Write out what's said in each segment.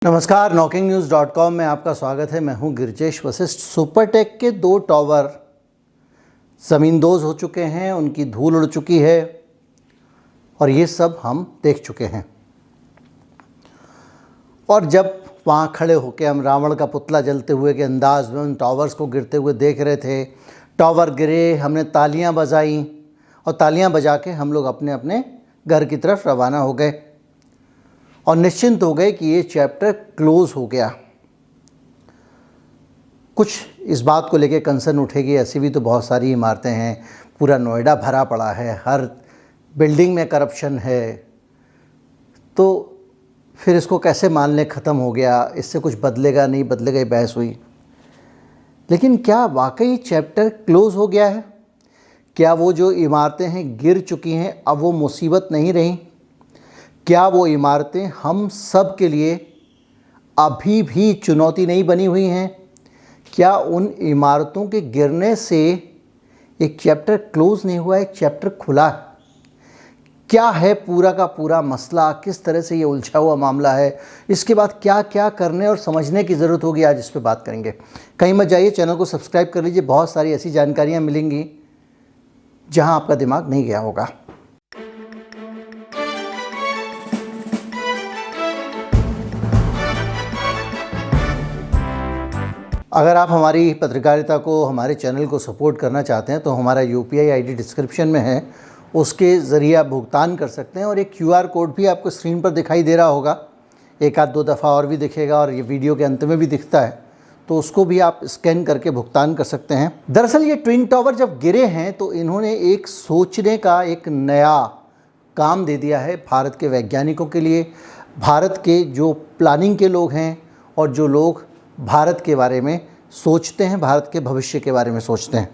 नमस्कार, knocking-news.com में आपका स्वागत है। मैं हूं गिरजेश वशिष्ठ। सुपरटेक के 2 टावर ज़मींदोज़ हो चुके हैं, उनकी धूल उड़ चुकी है और ये सब हम देख चुके हैं। और जब वहाँ खड़े होकर हम रावण का पुतला जलते हुए के अंदाज में उन टावर्स को गिरते हुए देख रहे थे, टावर गिरे, हमने तालियां बजाई और तालियां बजा के हम लोग अपने अपने घर की तरफ रवाना हो गए और निश्चिंत हो गए कि ये चैप्टर क्लोज़ हो गया। कुछ इस बात को लेके कंसर्न उठेगी, ऐसी भी तो बहुत सारी इमारतें हैं, पूरा नोएडा भरा पड़ा है, हर बिल्डिंग में करप्शन है, तो फिर इसको कैसे मान लें ख़त्म हो गया, इससे कुछ बदलेगा नहीं बदलेगा, ये बहस हुई। लेकिन क्या वाकई चैप्टर क्लोज़ हो गया है? क्या वो जो इमारतें हैं गिर चुकी हैं, अब वो मुसीबत नहीं रही? क्या वो इमारतें हम सब के लिए अभी भी चुनौती नहीं बनी हुई हैं? क्या उन इमारतों के गिरने से एक चैप्टर क्लोज़ नहीं हुआ, एक चैप्टर खुला है? क्या है पूरा का पूरा मसला, किस तरह से ये उलझा हुआ मामला है, इसके बाद क्या क्या करने और समझने की ज़रूरत होगी, आज इस पर बात करेंगे। कहीं मत जाइए, चैनल को सब्सक्राइब कर लीजिए, बहुत सारी ऐसी जानकारियाँ मिलेंगी जहाँ आपका दिमाग नहीं गया होगा। अगर आप हमारी पत्रकारिता को, हमारे चैनल को सपोर्ट करना चाहते हैं तो हमारा UPI ID डिस्क्रिप्शन में है, उसके ज़रिए आप भुगतान कर सकते हैं और एक QR कोड भी आपको स्क्रीन पर दिखाई दे रहा होगा, एक आध दो दफ़ा और भी दिखेगा और ये वीडियो के अंत में भी दिखता है, तो उसको भी आप स्कैन करके भुगतान कर सकते हैं। दरअसल ये ट्विन टावर जब गिरे हैं तो इन्होंने एक सोचने का एक नया काम दे दिया है भारत के वैज्ञानिकों के लिए, भारत के जो प्लानिंग के लोग हैं और जो लोग भारत के बारे में सोचते हैं, भारत के भविष्य के बारे में सोचते हैं।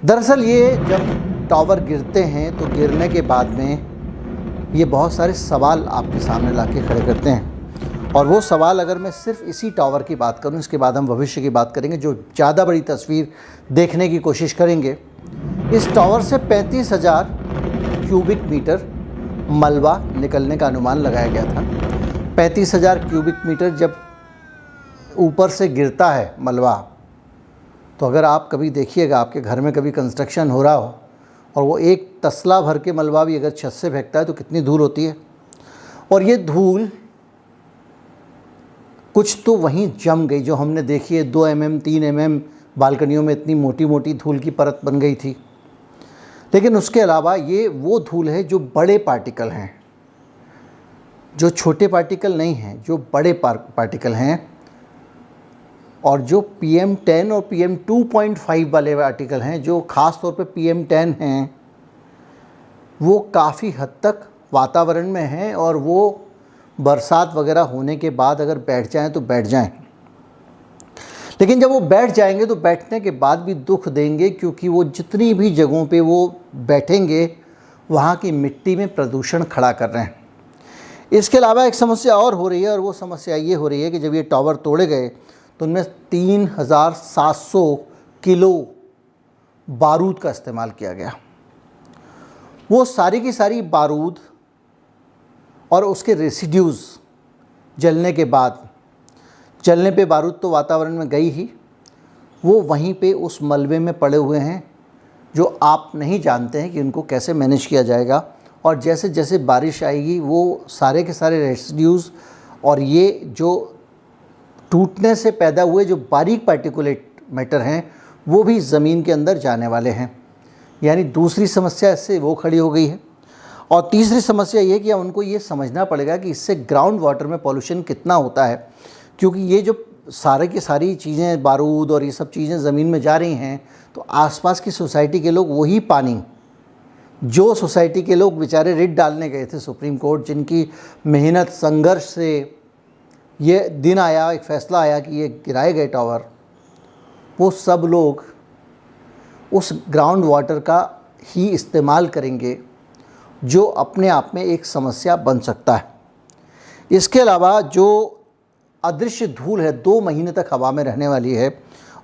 दरअसल ये जब टावर गिरते हैं तो गिरने के बाद में ये बहुत सारे सवाल आपके सामने ला के खड़े करते हैं और वो सवाल, अगर मैं सिर्फ इसी टावर की बात करूं, इसके बाद हम भविष्य की बात करेंगे, जो ज़्यादा बड़ी तस्वीर देखने की कोशिश करेंगे। इस टावर से 35,000 क्यूबिक मीटर मलबा निकलने का अनुमान लगाया गया था। 35,000 क्यूबिक मीटर जब ऊपर से गिरता है मलबा, तो अगर आप कभी देखिएगा, आपके घर में कभी कंस्ट्रक्शन हो रहा हो और वो एक तसला भर के मलबा भी अगर छत से फेंकता है तो कितनी धूल होती है। और ये धूल कुछ तो वहीं जम गई, जो हमने देखी है 2 mm 3 mm बालकनियों में इतनी मोटी मोटी धूल की परत बन गई थी। लेकिन उसके अलावा ये वो धूल है जो बड़े पार्टिकल हैं, जो छोटे पार्टिकल नहीं हैं, जो बड़े पार्टिकल हैं, और जो PM10 और PM2.5 वाले पार्टिकल हैं, जो ख़ास तौर पे PM10 हैं, वो काफ़ी हद तक वातावरण में हैं और वो बरसात वगैरह होने के बाद अगर बैठ जाएं तो बैठ जाएं। लेकिन जब वो बैठ जाएंगे तो बैठने के बाद भी दुख देंगे, क्योंकि वो जितनी भी जगहों पे वो बैठेंगे वहाँ की मिट्टी में प्रदूषण खड़ा कर रहे हैं। इसके अलावा एक समस्या और हो रही है, और वो समस्या ये हो रही है कि जब ये टावर तोड़े गए तो उनमें 3,700 किलो बारूद का इस्तेमाल किया गया। वो सारी की सारी बारूद और उसके रेसिड्यूज़ जलने के बाद, जलने पे बारूद तो वातावरण में गई ही, वो वहीं पे उस मलबे में पड़े हुए हैं, जो आप नहीं जानते हैं कि उनको कैसे मैनेज किया जाएगा। और जैसे जैसे बारिश आएगी वो सारे के सारे रेसिड्यूज़ और ये जो टूटने से पैदा हुए जो बारीक पार्टिकुलेट मैटर हैं वो भी ज़मीन के अंदर जाने वाले हैं। यानी दूसरी समस्या इससे वो खड़ी हो गई है। और तीसरी समस्या ये कि उनको ये समझना पड़ेगा कि इससे ग्राउंड वाटर में पॉल्यूशन कितना होता है, क्योंकि ये जो सारे की सारी चीज़ें, बारूद और ये सब चीज़ें ज़मीन में जा रही हैं, तो आसपास की सोसाइटी के लोग वही पानी, जो सोसाइटी के लोग बेचारे रिट डालने गए थे सुप्रीम कोर्ट, जिनकी मेहनत संघर्ष से ये दिन आया, एक फ़ैसला आया कि ये गिराए गए टावर, वो सब लोग उस ग्राउंड वाटर का ही इस्तेमाल करेंगे, जो अपने आप में एक समस्या बन सकता है। इसके अलावा जो अदृश्य धूल है 2 महीने तक हवा में रहने वाली है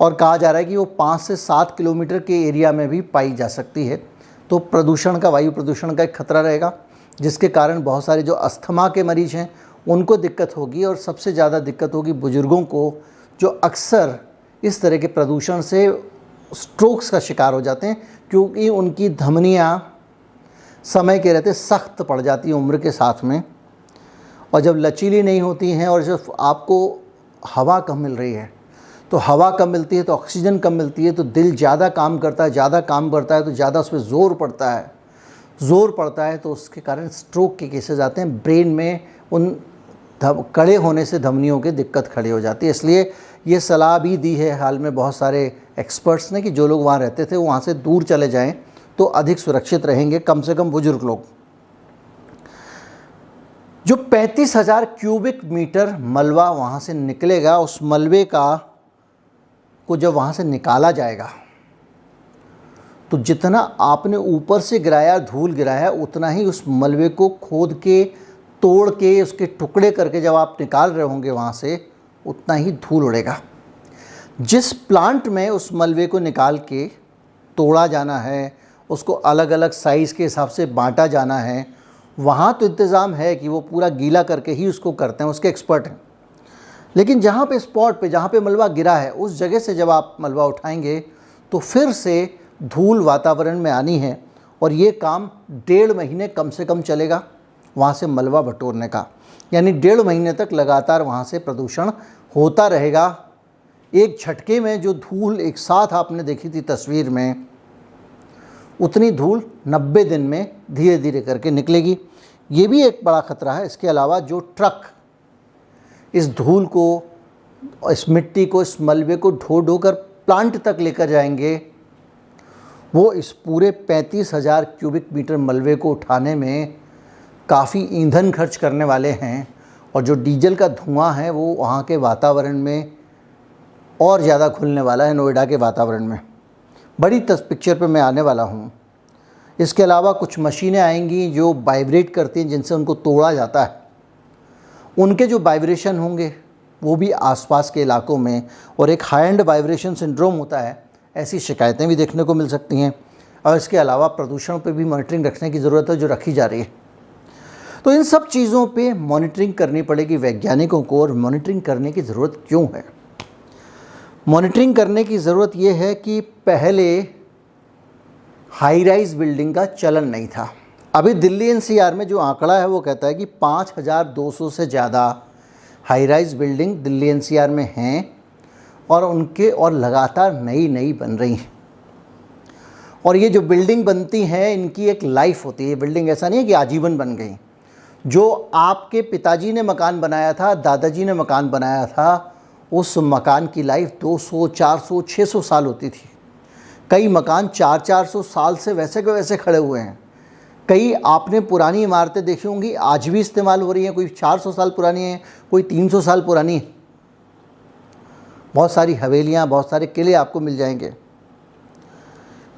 और कहा जा रहा है कि वो 5 से 7 किलोमीटर के एरिया में भी पाई जा सकती है, तो प्रदूषण का, वायु प्रदूषण का एक खतरा रहेगा, जिसके कारण बहुत सारे जो अस्थमा के मरीज़ हैं उनको दिक्कत होगी, और सबसे ज़्यादा दिक्कत होगी बुज़ुर्गों को, जो अक्सर इस तरह के प्रदूषण से स्ट्रोक्स का शिकार हो जाते हैं, क्योंकि उनकी धमनियाँ समय के रहते सख्त पड़ जाती हैं उम्र के साथ में, और जब लचीली नहीं होती हैं और जब आपको हवा कम मिल रही है, तो हवा कम मिलती है तो ऑक्सीजन कम मिलती है, तो दिल ज़्यादा काम करता है, ज़्यादा काम करता है तो ज़्यादा उस पर ज़ोर पड़ता है, तो उसके कारण स्ट्रोक के केसेस आते हैं। ब्रेन में उन कड़े होने से धमनियों की दिक्कत खड़ी हो जाती है। इसलिए ये सलाह भी दी है हाल में बहुत सारे एक्सपर्ट्स ने कि जो लोग वहाँ रहते थे वो वहाँ से दूर चले जाएं तो अधिक सुरक्षित रहेंगे, कम से कम बुजुर्ग लोग। जो 35,000 क्यूबिक मीटर मलबा वहाँ से निकलेगा, उस मलबे को जब वहाँ से निकाला जाएगा तो जितना आपने ऊपर से गिराया, धूल गिराया, उतना ही उस मलबे को खोद के, तोड़ के, उसके टुकड़े करके जब आप निकाल रहे होंगे वहाँ से, उतना ही धूल उड़ेगा। जिस प्लांट में उस मलबे को निकाल के तोड़ा जाना है, उसको अलग अलग साइज़ के हिसाब से बांटा जाना है, वहाँ तो इंतज़ाम है कि वो पूरा गीला करके ही उसको करते हैं, उसके एक्सपर्ट हैं। लेकिन जहाँ पे स्पॉट पे, जहाँ पे मलबा गिरा है, उस जगह से जब आप मलबा उठाएंगे तो फिर से धूल वातावरण में आनी है, और ये काम 1.5 महीने कम से कम चलेगा वहाँ से मलबा बटोरने का। यानी 1.5 महीने तक लगातार वहाँ से प्रदूषण होता रहेगा। एक झटके में जो धूल एक साथ आपने देखी थी तस्वीर में, उतनी धूल 90 दिन में धीरे धीरे करके निकलेगी। ये भी एक बड़ा ख़तरा है। इसके अलावा जो ट्रक इस धूल को, इस मिट्टी को, इस मलबे को ढो ढो कर प्लांट तक लेकर जाएंगे, वो इस पूरे 35,000 क्यूबिक मीटर मलबे को उठाने में काफ़ी ईंधन खर्च करने वाले हैं, और जो डीजल का धुआं है वो वहाँ के वातावरण में और ज़्यादा घुलने वाला है, नोएडा के वातावरण में। बड़ी पिक्चर पे मैं आने वाला हूँ। इसके अलावा कुछ मशीनें आएंगी जो वाइब्रेट करती हैं, जिनसे उनको तोड़ा जाता है। उनके जो वाइब्रेशन होंगे वो भी आसपास के इलाकों में, और एक हाई एंड वाइब्रेशन सिंड्रोम होता है, ऐसी शिकायतें भी देखने को मिल सकती हैं। और इसके अलावा प्रदूषण पे भी मॉनिटरिंग रखने की ज़रूरत है, जो रखी जा रही है। तो इन सब चीज़ों पे मॉनिटरिंग करनी पड़ेगी वैज्ञानिकों को। और मॉनिटरिंग करने की ज़रूरत क्यों है? मॉनिटरिंग करने की ज़रूरत ये है कि पहले हाई राइज बिल्डिंग का चलन नहीं था। अभी दिल्ली एनसीआर में जो आंकड़ा है वो कहता है कि 5,200 से ज़्यादा high rise building Delhi NCR में हैं, और लगातार नई बन रही हैं। और ये जो बिल्डिंग बनती हैं, इनकी एक लाइफ होती है। बिल्डिंग ऐसा नहीं है कि आजीवन बन गई। जो आपके पिताजी ने मकान बनाया था, दादाजी ने मकान बनाया था, उस मकान की लाइफ 200, 400, 600 साल होती थी। कई मकान 400 साल से वैसे के वैसे खड़े हुए हैं। कई आपने पुरानी इमारतें देखी होंगी, आज भी इस्तेमाल हो रही हैं। कोई 400 साल पुरानी है, कोई 300 साल पुरानी है। बहुत सारी हवेलियाँ, बहुत सारे किले आपको मिल जाएंगे।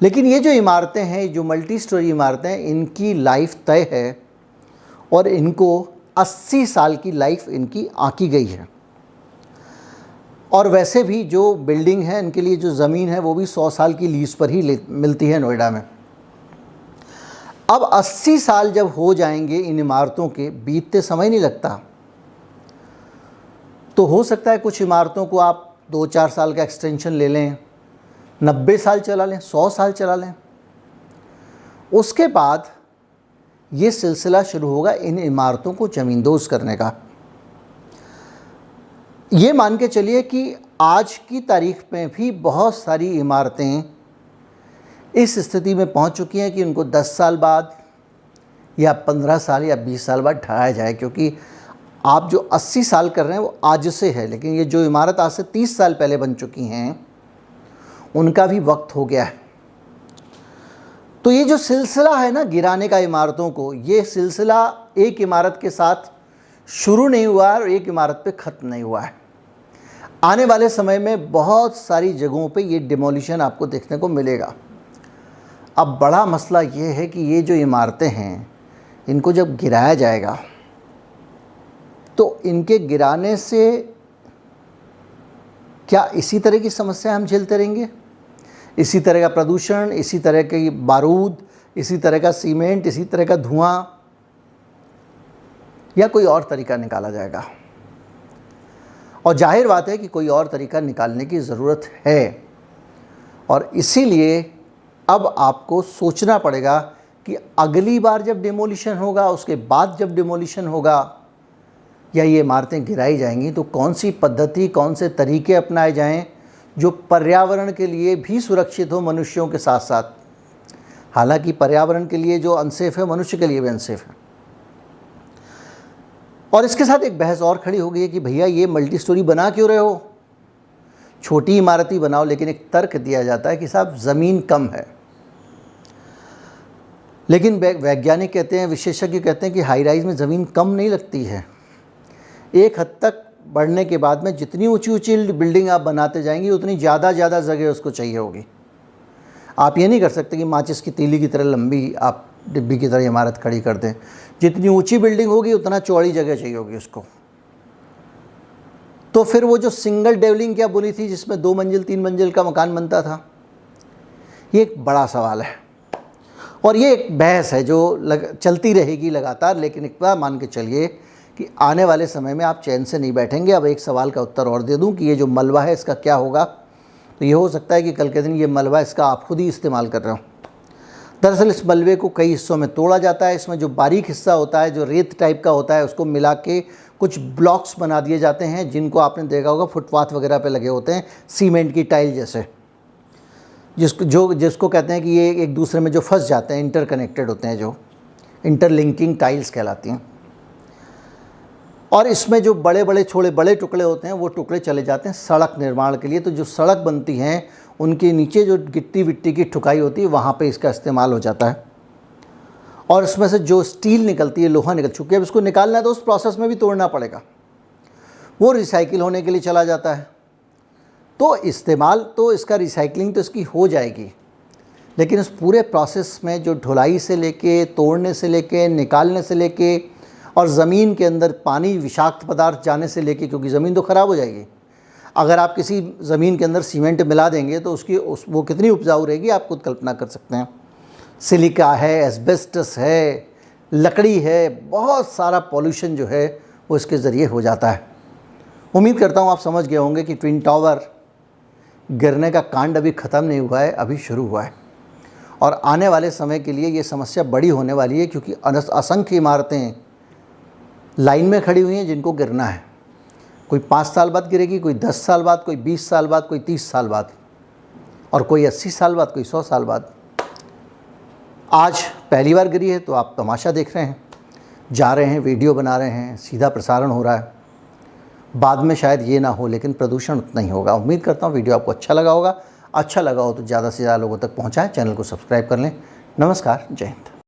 लेकिन ये जो इमारतें हैं, जो मल्टी स्टोरी इमारतें हैं, इनकी लाइफ तय है, और इनको 80 साल की लाइफ इनकी आंकी गई है। और वैसे भी जो बिल्डिंग है, इनके लिए जो ज़मीन है वो भी 100 साल की लीज पर ही मिलती है नोएडा में। अब 80 साल जब हो जाएंगे इन इमारतों के, बीतते समय नहीं लगता, तो हो सकता है कुछ इमारतों को आप 2-4 साल का एक्सटेंशन ले लें, 90 साल चला लें, 100 साल चला लें। उसके बाद ये सिलसिला शुरू होगा इन इमारतों को ज़मींदोज़ करने का। ये मान के चलिए कि आज की तारीख में भी बहुत सारी इमारतें इस स्थिति में पहुंच चुकी हैं कि उनको 10 साल बाद या 15 साल या 20 साल बाद ढहाया जाए। क्योंकि आप जो 80 साल कर रहे हैं वो आज से है, लेकिन ये जो इमारत आज से 30 साल पहले बन चुकी हैं, उनका भी वक्त हो गया है। तो ये जो सिलसिला है ना गिराने का इमारतों को, ये सिलसिला एक इमारत के साथ शुरू नहीं हुआ है और एक इमारत पे ख़त्म नहीं हुआ है। आने वाले समय में बहुत सारी जगहों पे ये डिमोलिशन आपको देखने को मिलेगा। अब बड़ा मसला ये है कि ये जो इमारतें हैं, इनको जब गिराया जाएगा तो इनके गिराने से क्या इसी तरह की समस्या हम झेलते रहेंगे? इसी तरह का प्रदूषण, इसी तरह की बारूद, इसी तरह का सीमेंट, इसी तरह का धुआं, या कोई और तरीका निकाला जाएगा। और जाहिर बात है कि कोई और तरीका निकालने की ज़रूरत है, और इसीलिए अब आपको सोचना पड़ेगा कि अगली बार जब डिमोलिशन होगा, उसके बाद जब डिमोलिशन होगा या ये इमारतें गिराई जाएंगी, तो कौन सी पद्धति, कौन से तरीके अपनाए जाएं जो पर्यावरण के लिए भी सुरक्षित हो, मनुष्यों के साथ साथ। हालांकि पर्यावरण के लिए जो अनसेफ है, मनुष्य के लिए भी अनसेफ है। और इसके साथ एक बहस और खड़ी हो गई है कि भैया ये मल्टी स्टोरी बना क्यों रहे हो, छोटी इमारत ही बनाओ। लेकिन एक तर्क दिया जाता है कि साहब ज़मीन कम है। लेकिन वैज्ञानिक कहते हैं, विशेषज्ञ कहते हैं कि हाई राइज में ज़मीन कम नहीं लगती है। एक हद तक बढ़ने के बाद में जितनी ऊंची ऊंची बिल्डिंग आप बनाते जाएंगे, उतनी ज़्यादा जगह उसको चाहिए होगी। आप ये नहीं कर सकते कि माचिस की तीली की तरह लंबी आप डिब्बी की तरह इमारत खड़ी कर दें। जितनी ऊंची बिल्डिंग होगी, उतना चौड़ी जगह चाहिए होगी उसको। तो फिर वो जो सिंगल डेवलिंग क्या बोली थी, जिसमें 2 मंजिल 3 मंजिल का मकान बनता था, ये एक बड़ा सवाल है। और ये एक बहस है जो चलती रहेगी लगातार। लेकिन एक बार मान के चलिए कि आने वाले समय में आप चैन से नहीं बैठेंगे। अब एक सवाल का उत्तर और दे दूं कि ये जो मलबा है, इसका क्या होगा। तो ये हो सकता है कि कल के दिन ये मलबा, इसका आप खुद ही इस्तेमाल कर रहे हो। दरअसल इस मलबे को कई हिस्सों में तोड़ा जाता है। इसमें जो बारीक हिस्सा होता है, जो रेत टाइप का होता है, उसको मिला के कुछ ब्लॉक्स बना दिए जाते हैं, जिनको आपने देखा होगा फुटपाथ वगैरह पे लगे होते हैं, सीमेंट की टाइल जैसे, जिसको कहते हैं कि ये एक दूसरे में जो फंस जाते हैं, इंटरकनेक्टेड होते हैं, जो इंटरलिंकिंग टाइल्स कहलाती हैं। और इसमें जो बड़े बड़े टुकड़े होते हैं, वो टुकड़े चले जाते हैं सड़क निर्माण के लिए। तो जो सड़क बनती हैं, उनके नीचे जो गिट्टी विट्टी की ठुकाई होती है, वहाँ पे इसका इस्तेमाल हो जाता है। और इसमें से जो स्टील निकलती है, लोहा निकल चुकी है, अब इसको निकालना है तो उस प्रोसेस में भी तोड़ना पड़ेगा। वो रिसाइकिल होने के लिए चला जाता है। तो इस्तेमाल तो इसका, रिसाइकलिंग तो इसकी हो जाएगी, लेकिन इस पूरे प्रोसेस में जो ढुलाई से लेके, तोड़ने से लेके, निकालने से लेके, और ज़मीन के अंदर पानी, विषाक्त पदार्थ जाने से लेके, क्योंकि ज़मीन तो ख़राब हो जाएगी। अगर आप किसी ज़मीन के अंदर सीमेंट मिला देंगे तो वो कितनी उपजाऊ रहेगी, आप खुद कल्पना कर सकते हैं। सिलिका है, एस्बेस्टस है, लकड़ी है, बहुत सारा पॉल्यूशन जो है वो इसके ज़रिए हो जाता है। उम्मीद करता हूँ आप समझ गए होंगे कि ट्विन टावर गिरने का कांड अभी ख़त्म नहीं हुआ है, अभी शुरू हुआ है। और आने वाले समय के लिए ये समस्या बड़ी होने वाली है, क्योंकि असंख्य इमारतें लाइन में खड़ी हुई हैं जिनको गिरना है। कोई 5 साल बाद गिरेगी, कोई 10 साल बाद, कोई 20 साल बाद, कोई 30 साल बाद, और कोई 80 साल बाद, कोई 100 साल बाद। आज पहली बार गिरी है तो आप तमाशा देख रहे हैं, जा रहे हैं, वीडियो बना रहे हैं, सीधा प्रसारण हो रहा है। बाद में शायद ये ना हो, लेकिन प्रदूषण उतना ही होगा। उम्मीद करता हूँ वीडियो आपको अच्छा लगा होगा। अच्छा लगा हो तो ज़्यादा से ज़्यादा लोगों तक पहुँचाएँ, चैनल को सब्सक्राइब कर लें। नमस्कार, जय हिंद।